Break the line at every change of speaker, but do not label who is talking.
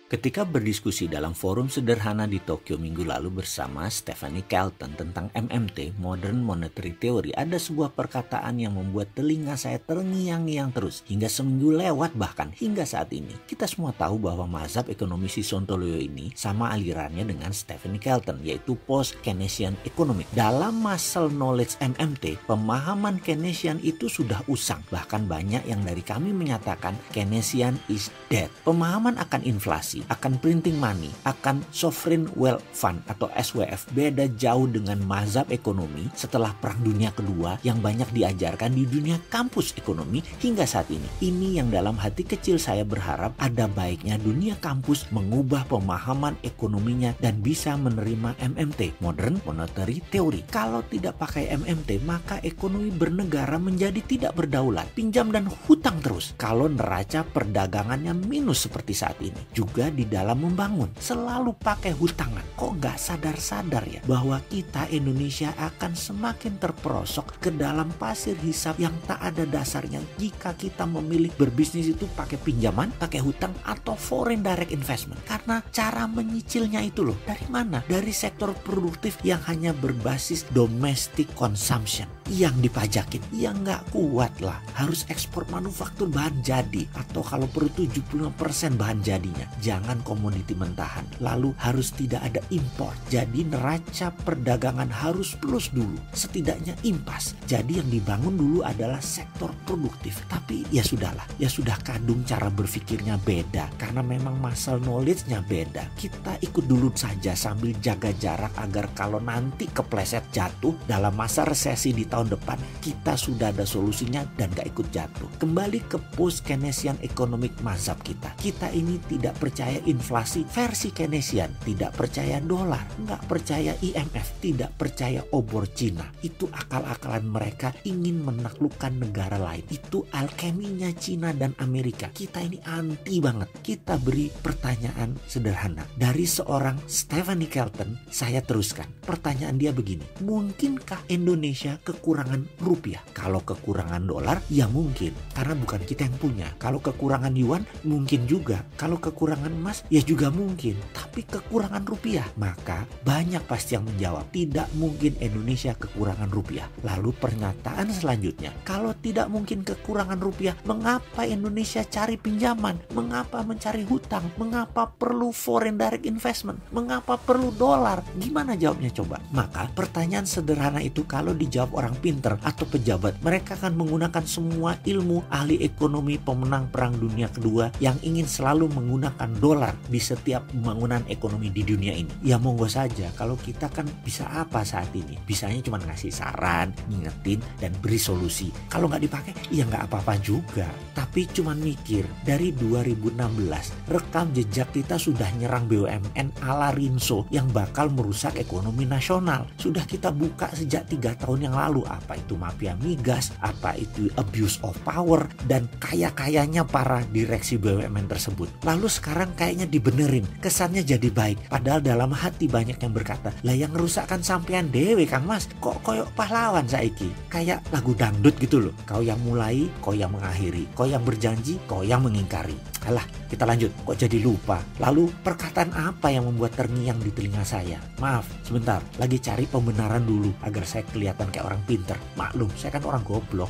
Ketika berdiskusi dalam forum sederhana di Tokyo minggu lalu bersama Stephanie Kelton tentang MMT, Modern Monetary Theory, ada sebuah perkataan yang membuat telinga saya terngiang-ngiang terus hingga seminggu lewat, bahkan hingga saat ini. Kita semua tahu bahwa mazhab ekonomi si Sontoloyo ini sama alirannya dengan Stephanie Kelton, yaitu Post-Keynesian Economic. Dalam muscle knowledge MMT, pemahaman Keynesian itu sudah usang. Bahkan banyak yang dari kami menyatakan Keynesian is dead. Pemahaman akan inflasi, akan printing money, akan sovereign wealth fund atau SWF beda jauh dengan mazhab ekonomi setelah Perang Dunia Kedua yang banyak diajarkan di dunia kampus ekonomi hingga saat ini. Ini yang dalam hati kecil saya berharap ada baiknya dunia kampus mengubah pemahaman ekonominya dan bisa menerima MMT, Modern Monetary Theory. Kalau tidak pakai MMT, maka ekonomi bernegara menjadi tidak berdaulat, pinjam dan hutang terus. Kalau neraca perdagangannya minus seperti saat ini, juga di dalam membangun selalu pakai hutangan. Kok gak sadar-sadar ya bahwa kita Indonesia akan semakin terperosok ke dalam pasir hisap yang tak ada dasarnya jika kita memilih berbisnis itu pakai pinjaman, pakai hutang atau foreign direct investment. Karena cara menyicilnya itu loh dari mana? Dari sektor produktif yang hanya berbasis domestic consumption yang dipajakin. Ya nggak kuat lah, harus ekspor manufaktur bahan jadi atau kalau perlu 75% bahan jadinya. Jangan komoditi mentahan. Lalu harus tidak ada impor. Jadi neraca perdagangan harus plus dulu. Setidaknya impas. Jadi yang dibangun dulu adalah sektor produktif. Tapi ya sudahlah, ya sudah kadung cara berpikirnya beda. Karena memang muscle knowledge-nya beda. Kita ikut dulu saja sambil jaga jarak agar kalau nanti kepleset jatuh dalam masa resesi di tahun depan, kita sudah ada solusinya dan gak ikut jatuh. Kembali ke post-Keynesian economic mazhab kita. Kita ini tidak percaya inflasi versi Keynesian, tidak percaya dolar, nggak percaya IMF, tidak percaya obor Cina. Itu akal-akalan mereka ingin menaklukkan negara lain. Itu alkeminya Cina dan Amerika. Kita ini anti banget. Kita beri pertanyaan sederhana. Dari seorang Stephanie Kelton, saya teruskan. Pertanyaan dia begini, mungkinkah Indonesia kekurangan rupiah? Kalau kekurangan dolar, ya mungkin. Karena bukan kita yang punya. Kalau kekurangan yuan, mungkin juga. Kalau kekurangan emas, ya juga mungkin. Tapi kekurangan rupiah, maka banyak pasti yang menjawab, tidak mungkin Indonesia kekurangan rupiah. Lalu pernyataan selanjutnya, kalau tidak mungkin kekurangan rupiah, mengapa Indonesia cari pinjaman? Mengapa mencari hutang? Mengapa perlu foreign direct investment? Mengapa perlu dolar? Gimana jawabnya coba? Maka pertanyaan sederhana itu kalau dijawab orang pinter atau pejabat, mereka akan menggunakan semua ilmu ahli ekonomi pemenang Perang Dunia Kedua yang ingin selalu menggunakan dolar di setiap pembangunan ekonomi di dunia ini. Ya monggo saja, kalau kita kan bisa apa saat ini? Bisanya cuma ngasih saran, ngingetin, dan beri solusi. Kalau nggak dipakai, ya nggak apa-apa juga. Tapi cuma mikir, dari 2016, rekam jejak kita sudah nyerang BUMN ala Rinso yang bakal merusak ekonomi nasional. Sudah kita buka sejak 3 tahun yang lalu. Apa itu mafia migas, apa itu abuse of power, dan kaya-kayanya para direksi BUMN tersebut. Lalu sekarang kayaknya dibenerin, kesannya jadi baik. Padahal dalam hati banyak yang berkata, lah yang ngerusakkan sampean dewe Kang Mas, kok koyok pahlawan saiki. Kayak lagu dangdut gitu loh. Kau yang mulai, kau yang mengakhiri. Kau yang berjanji, kau yang mengingkari. Alah, kita lanjut. Kok jadi lupa? Lalu perkataan apa yang membuat terngiang di telinga saya? Maaf, sebentar. Lagi cari pembenaran dulu agar saya kelihatan kayak orang pinter. Maklum, saya kan orang goblok.